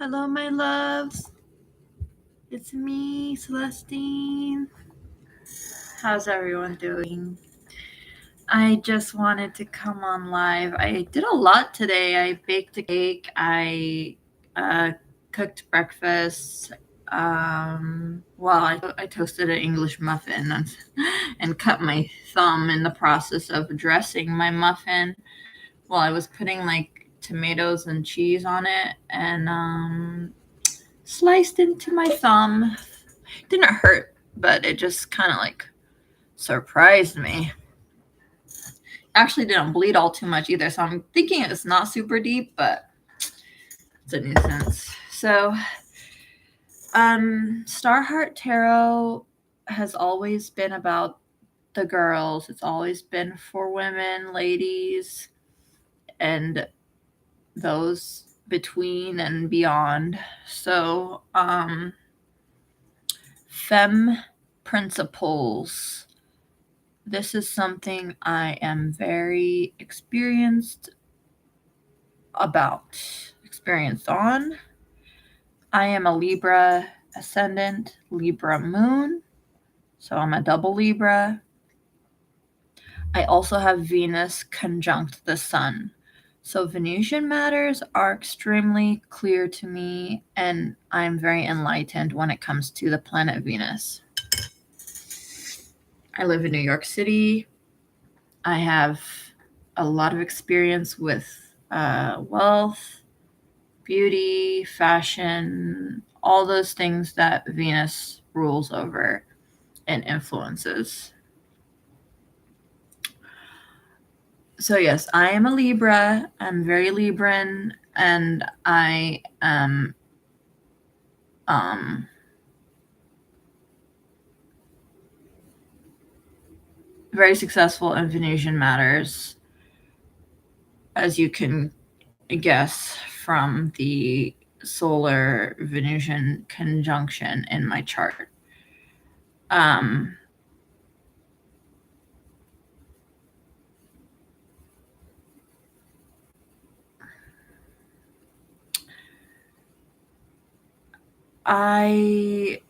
Hello, my loves. It's me, Celestine. How's everyone doing? I just wanted to come on live. I did a lot today. I baked a cake. I cooked breakfast. I toasted an English muffin and cut my thumb in the process of dressing my muffin while I was putting like tomatoes and cheese on it, and sliced into my thumb. Didn't hurt, but it just kind of like surprised me. Actually didn't bleed all too much either, so I'm thinking it's not super deep, but it's a nuisance. So Starheart Tarot has always been about the girls. It's always been for women, ladies, and those between and beyond. So femme principles. This is something I am very experienced on. I am a Libra ascendant, Libra moon, so I'm a double Libra. I also have Venus conjunct the sun. So Venusian matters are extremely clear to me, and I'm very enlightened when it comes to the planet Venus. I live in New York City. I have a lot of experience with wealth, beauty, fashion, all those things that Venus rules over and influences. So yes, I am a Libra. I'm very Libran, and I am very successful in Venusian matters, as you can guess from the solar Venusian conjunction in my chart. I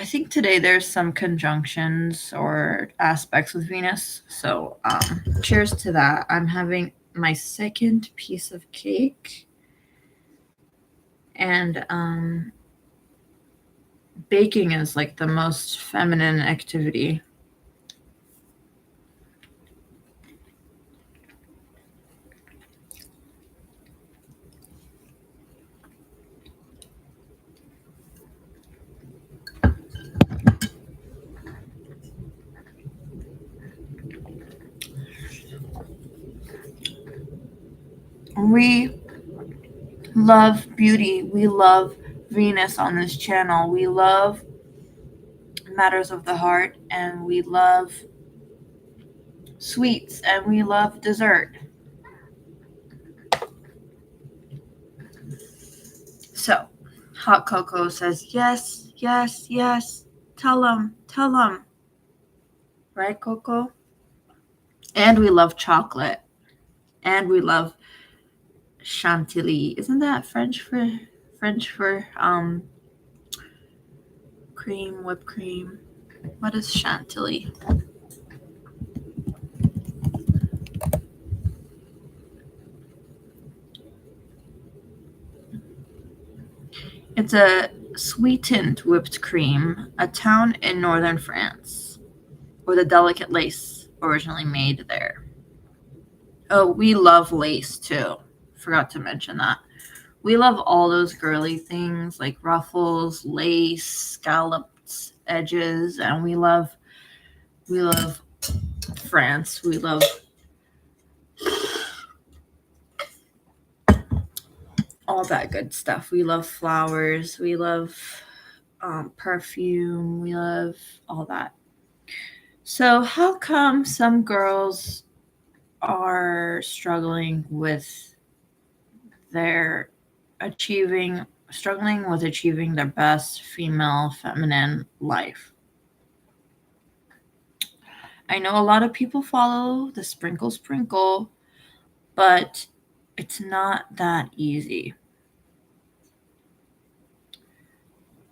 think today there's some conjunctions or aspects with Venus. So cheers to that. I'm having my second piece of cake. And baking is like the most feminine activity. We love beauty. We love Venus on this channel. We love matters of the heart, and we love sweets, and we love dessert. So, Hot Cocoa says, yes, yes, yes. Tell them. Right, Coco? And we love chocolate. And we love chantilly. Isn't that French for cream, whipped cream? What is chantilly? It's a sweetened whipped cream, a town in northern France, where the delicate lace originally made there. Oh, we love lace too. Forgot to mention that. We love all those girly things like ruffles, lace, scalloped edges, and we love France. We love all that good stuff. We love flowers. We love perfume. We love all that. So how come some girls are struggling with achieving their best female feminine life? I know a lot of people follow the sprinkle, but it's not that easy.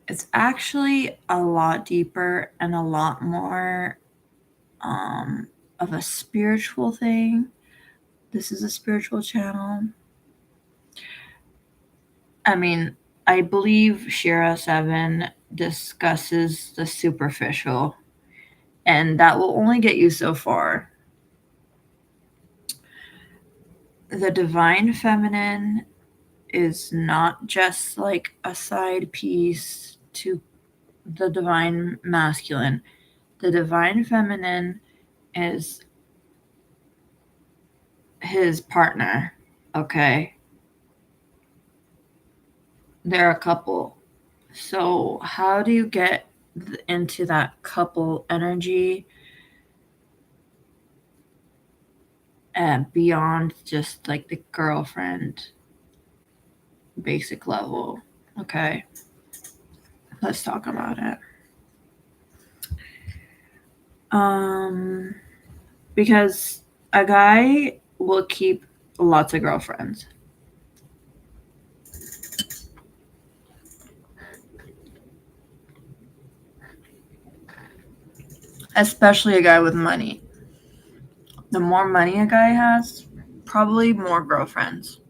It's actually a lot deeper and a lot more of a spiritual thing. This is a spiritual channel. I mean, I believe Shira 7 discusses the superficial, and that will only get you so far. The divine feminine is not just like a side piece to the divine masculine. The divine feminine is his partner, okay? They're a couple. So, how do you get into that couple energy beyond just like the girlfriend basic level? Okay, let's talk about it. Because a guy will keep lots of girlfriends. Especially a guy with money. The more money a guy has, probably more girlfriends.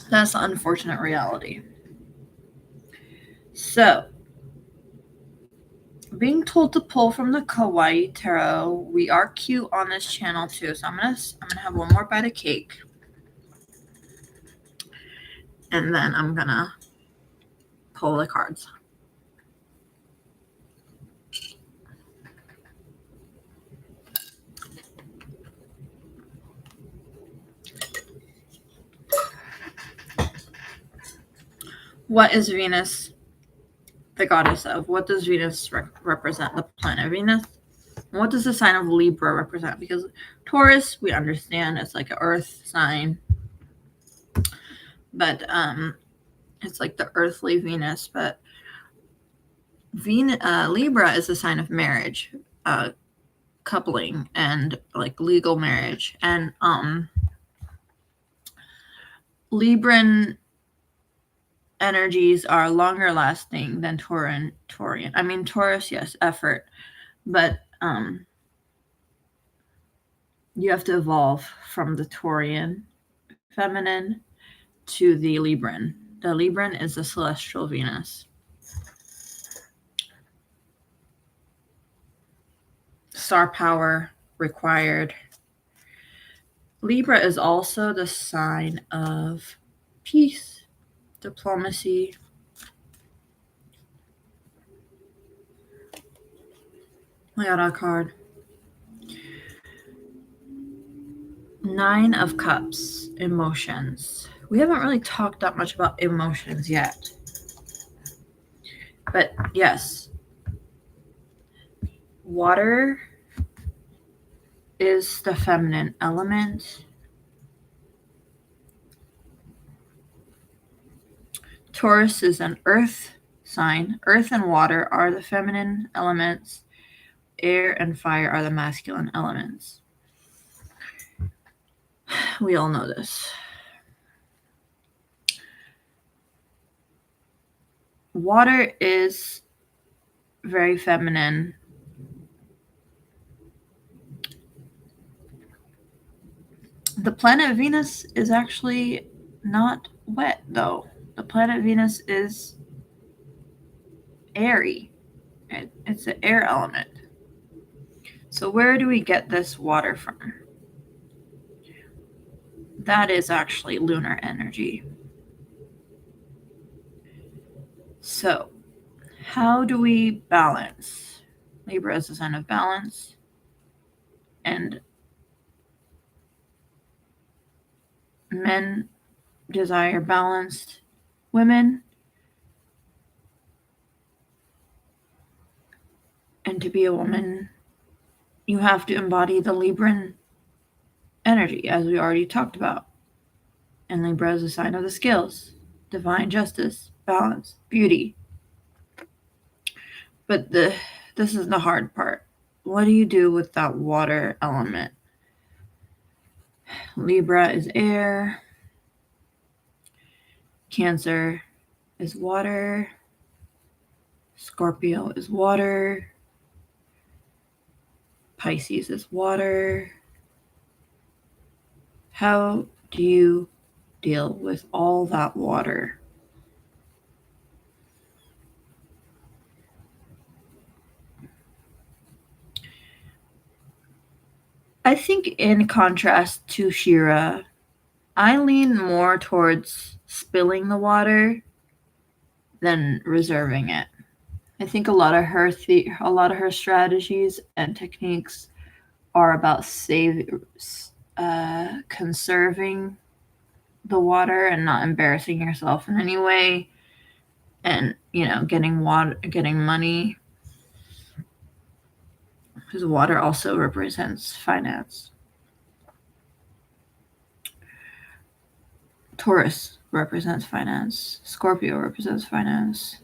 That's the unfortunate reality. So, being told to pull from the Kawaii Tarot, we are cute on this channel too. So I'm gonna have one more bite of cake, and then I'm gonna pull the cards. What is Venus the goddess of? What does Venus represent? The planet Venus. And what does the sign of Libra represent? Because Taurus, we understand, it's like an earth sign, but it's like the earthly Venus. But Libra is the sign of marriage, coupling, and like legal marriage. And Libran energies are longer lasting than Taurian. I mean, Taurus, yes, effort, but you have to evolve from the Taurian feminine to the Libran. The Libran is the celestial Venus. Star power required. Libra is also the sign of peace, diplomacy. I got a card. 9 of Cups, emotions. We haven't really talked that much about emotions yet. But yes, water is the feminine element. Taurus is an earth sign. Earth and water are the feminine elements. Air and fire are the masculine elements. We all know this. Water is very feminine. The planet Venus is actually not wet, though. The planet Venus is airy. It's an air element. So where do we get this water from? That is actually lunar energy. So how do we balance? Libra is a sign of balance. And men desire balanced women. And to be a woman, you have to embody the Libran energy, as we already talked about. And Libra is a sign of the scales, divine justice, balance, beauty. But this is the hard part. What do you do with that water element? Libra is air. Cancer is water. Scorpio is water. Pisces is water. How do you deal with all that water? I think in contrast to Shira, I lean more towards spilling the water than reserving it. I think a lot of her strategies and techniques are about conserving the water and not embarrassing yourself in any way, and getting money, because water also represents finance. Taurus represents finance. Scorpio represents finance.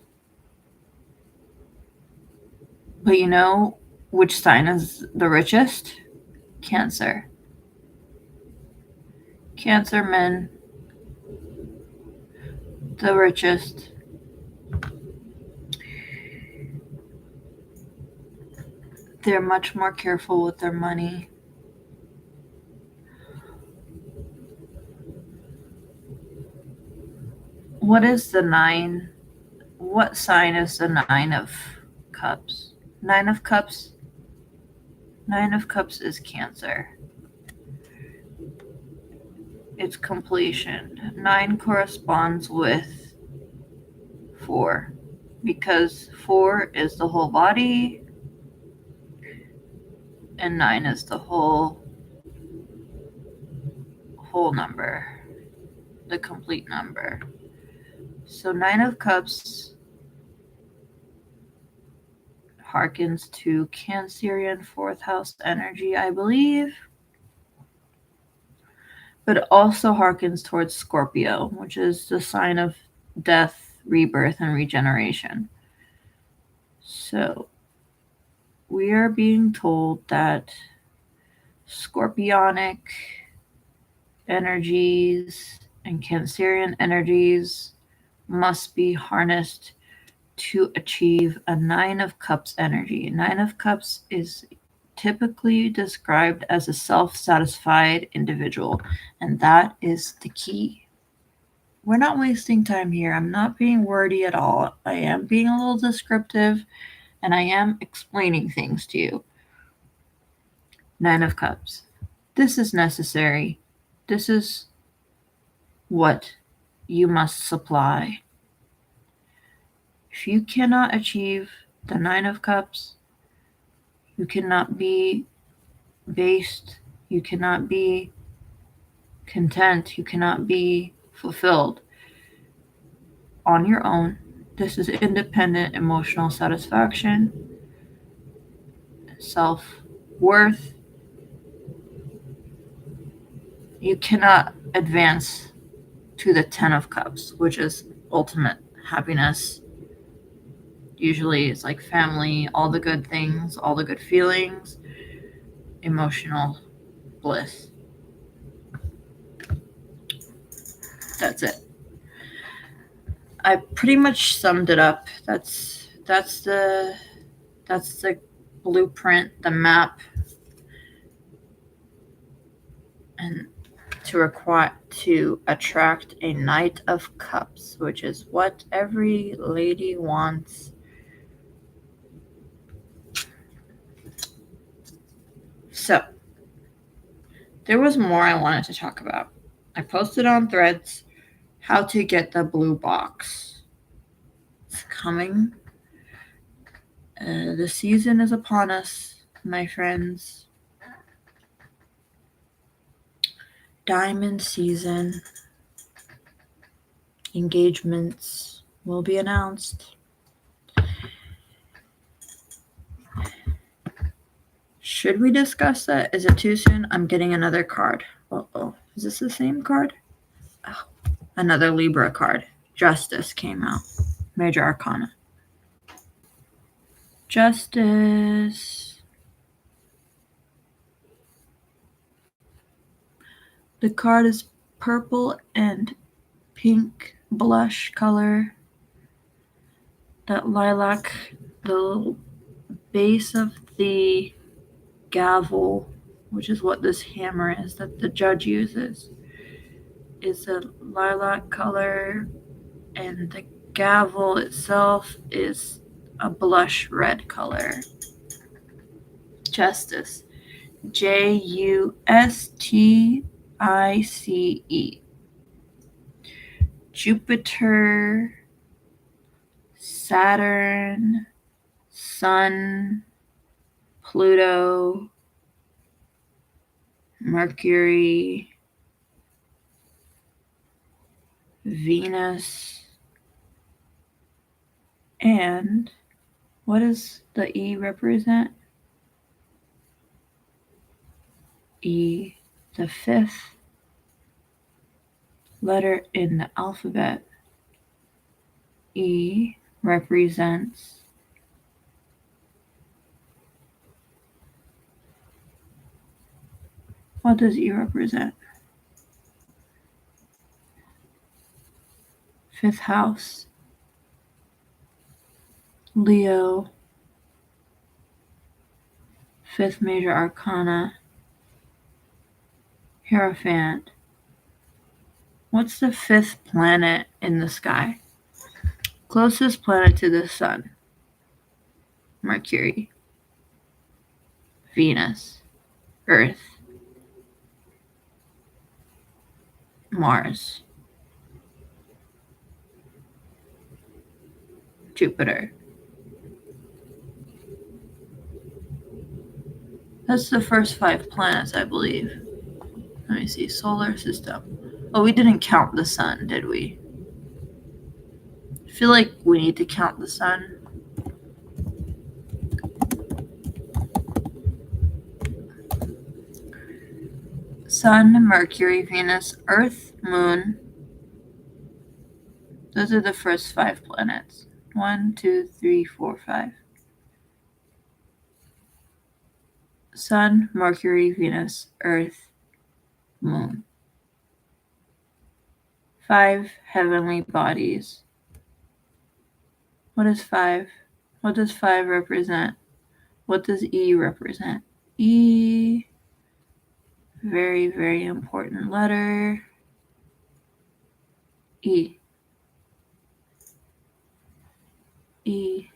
But you know which sign is the richest? Cancer. Cancer men, the richest. They're much more careful with their money. What is the 9? What sign is the 9 of Cups? 9 of Cups? 9 of Cups is Cancer. It's completion. 9 corresponds with 4, because 4 is the whole body and 9 is the whole number, the complete number. So 9 of Cups harkens to Cancerian 4th house energy, I believe, but also harkens towards Scorpio, which is the sign of death, rebirth, and regeneration. So we are being told that Scorpionic energies and Cancerian energies must be harnessed to achieve a 9 of Cups energy. 9 of Cups is typically described as a self-satisfied individual, and that is the key. We're not wasting time here. I'm not being wordy at all. I am being a little descriptive, and I am explaining things to you. 9 of Cups. This is necessary. This is what you must supply. If you cannot achieve the 9 of Cups, you cannot be based, you cannot be content, you cannot be fulfilled on your own. This is independent emotional satisfaction, self-worth. You cannot advance to the 10 of Cups, which is ultimate happiness. Usually it's like family, all the good things, all the good feelings, emotional bliss. That's it. I pretty much summed it up. That's the blueprint, the map, and to attract a Knight of Cups, which is what every lady wants. So, there was more I wanted to talk about. I posted on Threads how to get the blue box. It's coming. The season is upon us, my friends. Diamond season. Engagements will be announced. Should we discuss that? Is it too soon? I'm getting another card. Uh-oh. Is this the same card? Oh, another Libra card. Justice came out. Major Arcana. Justice. The card is purple and pink blush color. That lilac, the base of the gavel, which is what this hammer is that the judge uses, is a lilac color, and the gavel itself is a blush red color. Justice. Justice. Jupiter, Saturn, Sun, Pluto, Mercury, Venus, and what does the E represent? E, the fifth letter in the alphabet. E represents what does E represent? Fifth house. Leo. Fifth major arcana. Hierophant. What's the fifth planet in the sky? Closest planet to the sun. Mercury. Venus. Earth. Mars. Jupiter. That's the first 5 planets, I believe. Let me see. Solar system. Oh, we didn't count the sun, did we? I feel like we need to count the sun. Sun, Mercury, Venus, Earth, Moon. Those are the first 5 planets. 1, 2, 3, 4, 5. Sun, Mercury, Venus, Earth, Moon. 5 heavenly bodies. What is 5? What does 5 represent? What does E represent? E, very, very important letter. E. E.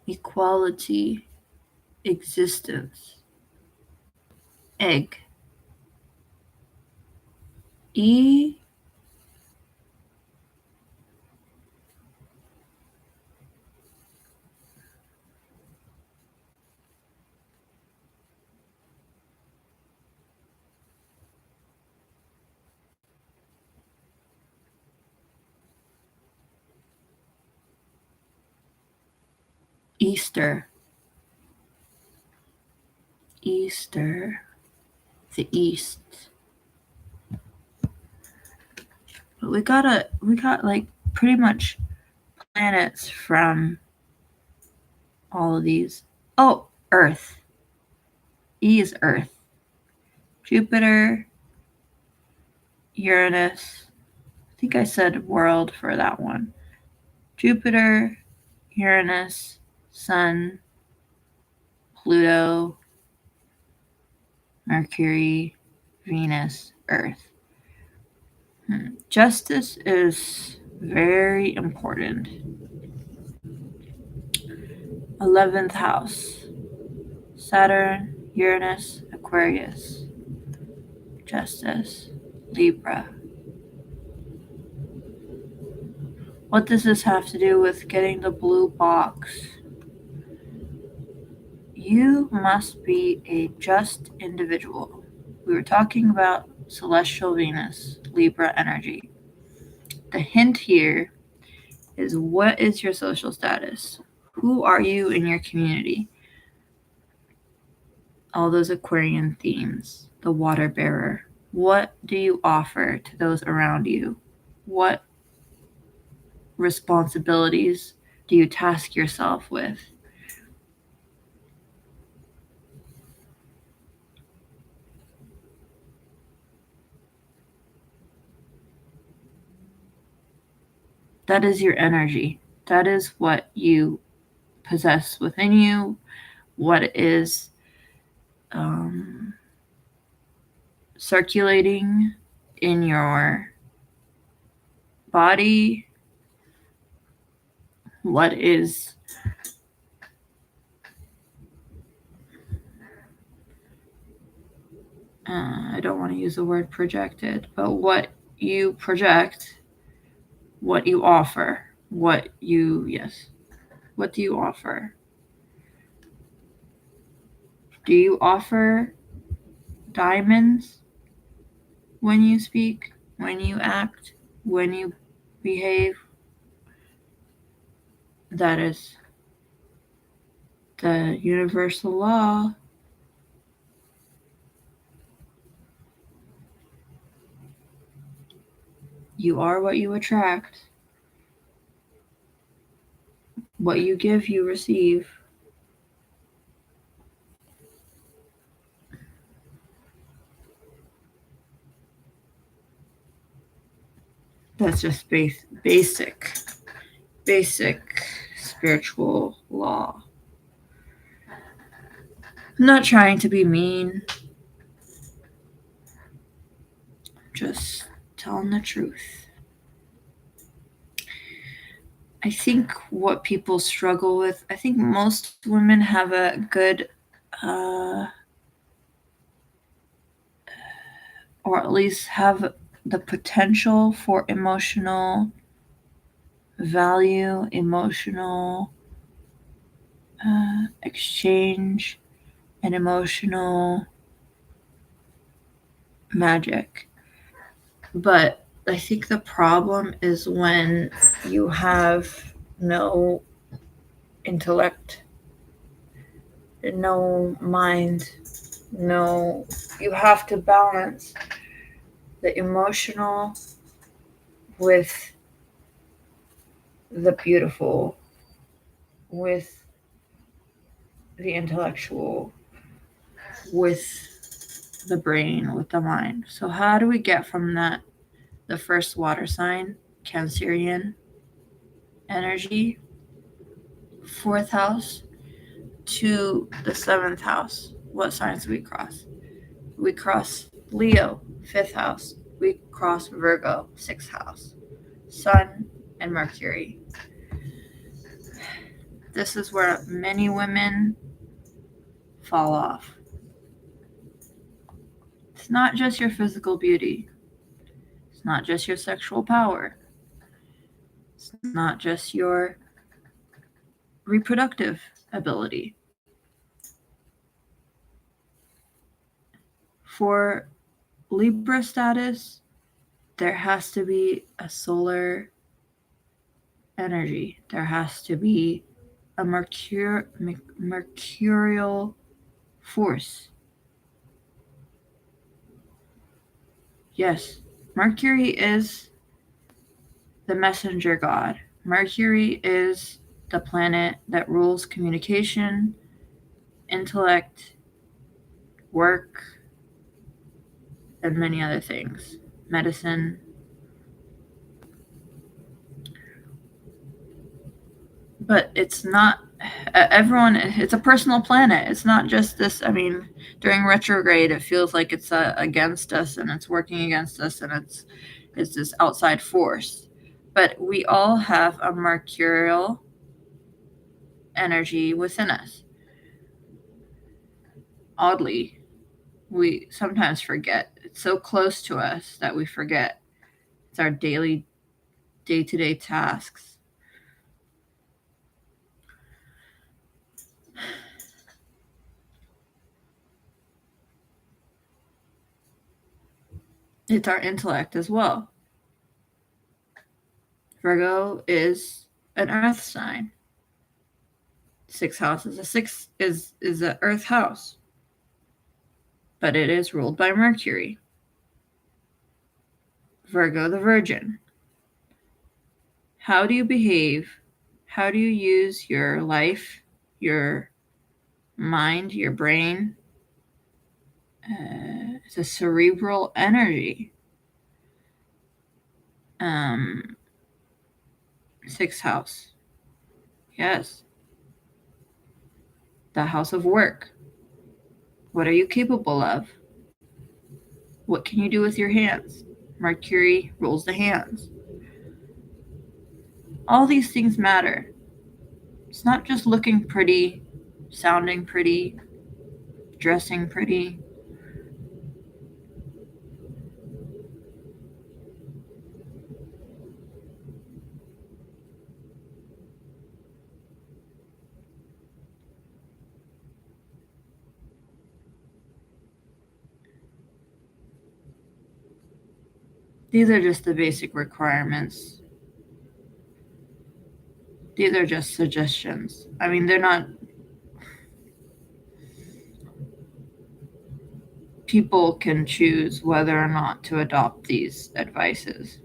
Equality. Existence. Egg. E. Easter. Easter. The East. But we got like pretty much planets from all of these. Oh, Earth. E is Earth. Jupiter, Uranus. I think I said world for that one. Jupiter, Uranus, Sun, Pluto, Mercury, Venus, Earth. Justice is very important. 11th house. Saturn, Uranus, Aquarius. Justice, Libra. What does this have to do with getting the blue box? You must be a just individual. We were talking about celestial Venus, Libra energy. The hint here is, what is your social status? Who are you in your community? All those Aquarian themes, the water bearer. What do you offer to those around you? What responsibilities do you task yourself with? That is your energy. That is what you possess within you, what is circulating in your body, what is I don't want to use the word projected, but what you project, what you offer, what do you offer? Do you offer diamonds when you speak, when you act, when you behave? That is the universal law. You are what you attract. What you give, you receive. That's just basic spiritual law. I'm not trying to be mean. Just telling the truth. I think what people struggle with, I think most women have a good, or at least have the potential for emotional value, emotional exchange, and emotional magic. But I think the problem is when you have no intellect, no mind, you have to balance the emotional with the beautiful, with the intellectual, with the brain, with the mind. So how do we get from that, the first water sign, Cancerian energy, 4th house, to the 7th house? What signs do we cross? We cross Leo, 5th house. We cross Virgo, 6th house. Sun and Mercury. This is where many women fall off. It's not just your physical beauty. It's not just your sexual power. It's not just your reproductive ability. For Libra status, there has to be a solar energy. There has to be a mercurial force. Yes, Mercury is the messenger god. Mercury is the planet that rules communication, intellect, work, and many other things. Medicine. But it's not everyone, it's a personal planet. It's not just this. I mean, during retrograde it feels like it's against us and it's working against us and it's this outside force. But we all have a mercurial energy within us. Oddly, we sometimes forget. It's so close to us that we forget. It's our daily, day-to-day tasks. It's our intellect as well. Virgo is an earth sign. 6th house is an earth house, but it is ruled by Mercury. Virgo the Virgin. How do you behave? How do you use your life, your mind, your brain? It's a cerebral energy. 6th house. Yes. The house of work. What are you capable of? What can you do with your hands? Mercury rules the hands. All these things matter. It's not just looking pretty, sounding pretty, dressing pretty. These are just the basic requirements. These are just suggestions. I mean, they're not. People can choose whether or not to adopt these advices.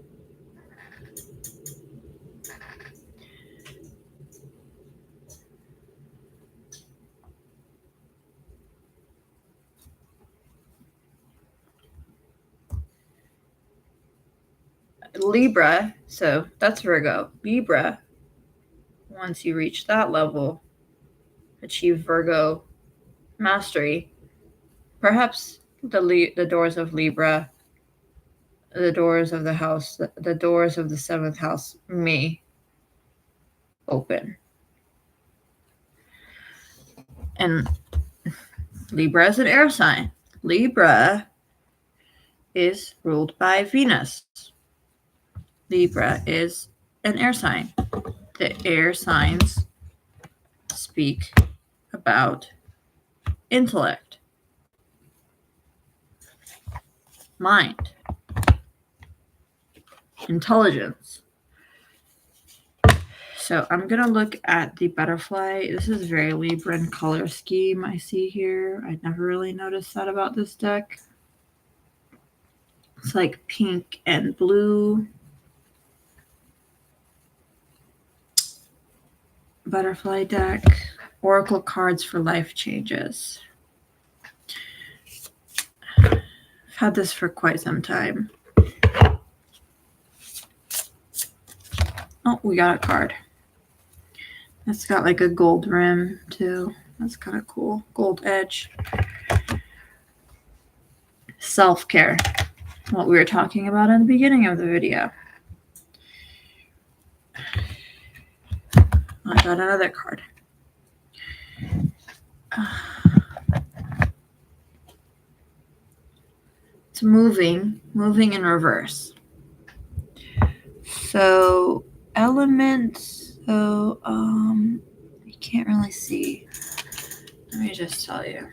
Libra, so that's Virgo. Libra, once you reach that level, achieve Virgo mastery, perhaps the doors of Libra, the doors of the house, the doors of the 7th house may open. And Libra is an air sign. Libra is ruled by Venus. Libra is an air sign. The air signs speak about intellect, mind, intelligence. So I'm going to look at the butterfly. This is very Libran color scheme I see here. I never really noticed that about this deck. It's like pink and blue. Butterfly deck. Oracle cards for life changes. I've had this for quite some time. Oh, we got a card. It's got like a gold rim too. That's kind of cool. Gold edge. Self-care. What we were talking about in the beginning of the video. I got another card. It's moving in reverse. So elements. So you can't really see. Let me just tell you.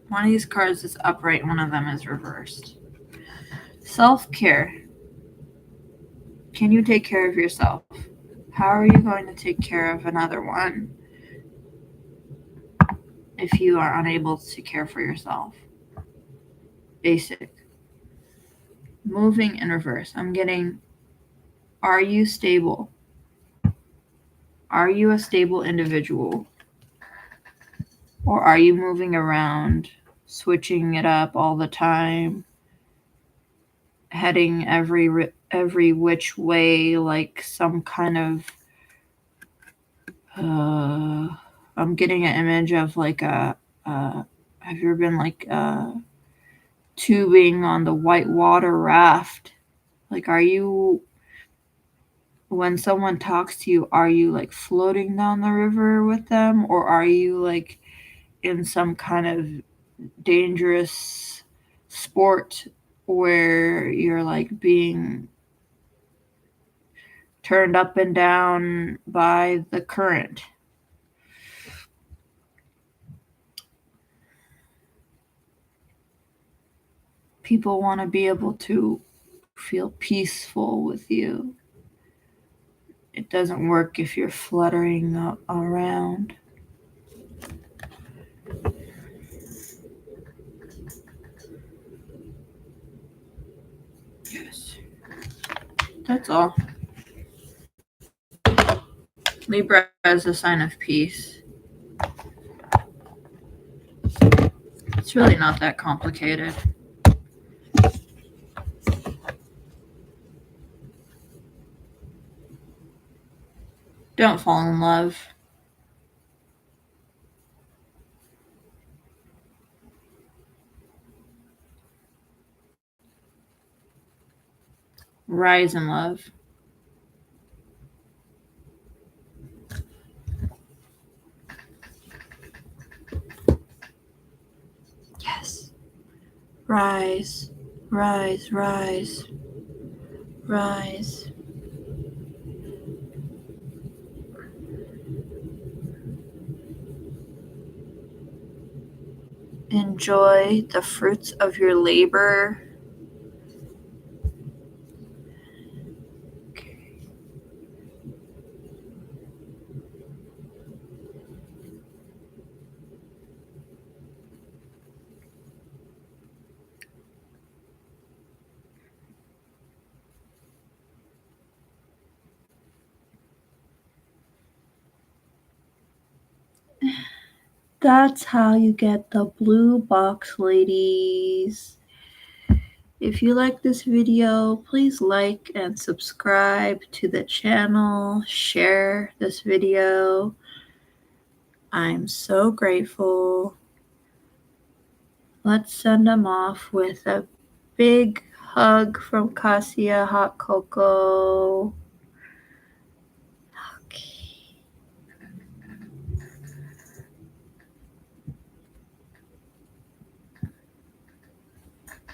One of these cards is upright, one of them is reversed. Self-care. Can you take care of yourself? How are you going to take care of another one if you are unable to care for yourself? Basic. Moving in reverse. I'm getting, are you stable? Are you a stable individual? Or are you moving around, switching it up all the time, heading every which way like some kind of I'm getting an image of like have you ever been like tubing on the whitewater raft? Like, are you, when someone talks to you, are you like floating down the river with them, or are you like in some kind of dangerous sport where you're like being turned up and down by the current? People want to be able to feel peaceful with you. It doesn't work if you're fluttering around. Yes. That's all. Libra is a sign of peace. It's really not that complicated. Don't fall in love. Rise in love. Yes. Rise, rise, rise, rise. Enjoy the fruits of your labor. That's how you get the blue box, ladies. If you like this video, please like and subscribe to the channel. Share this video. I'm so grateful. Let's send them off with a big hug from Cassia Hot Cocoa.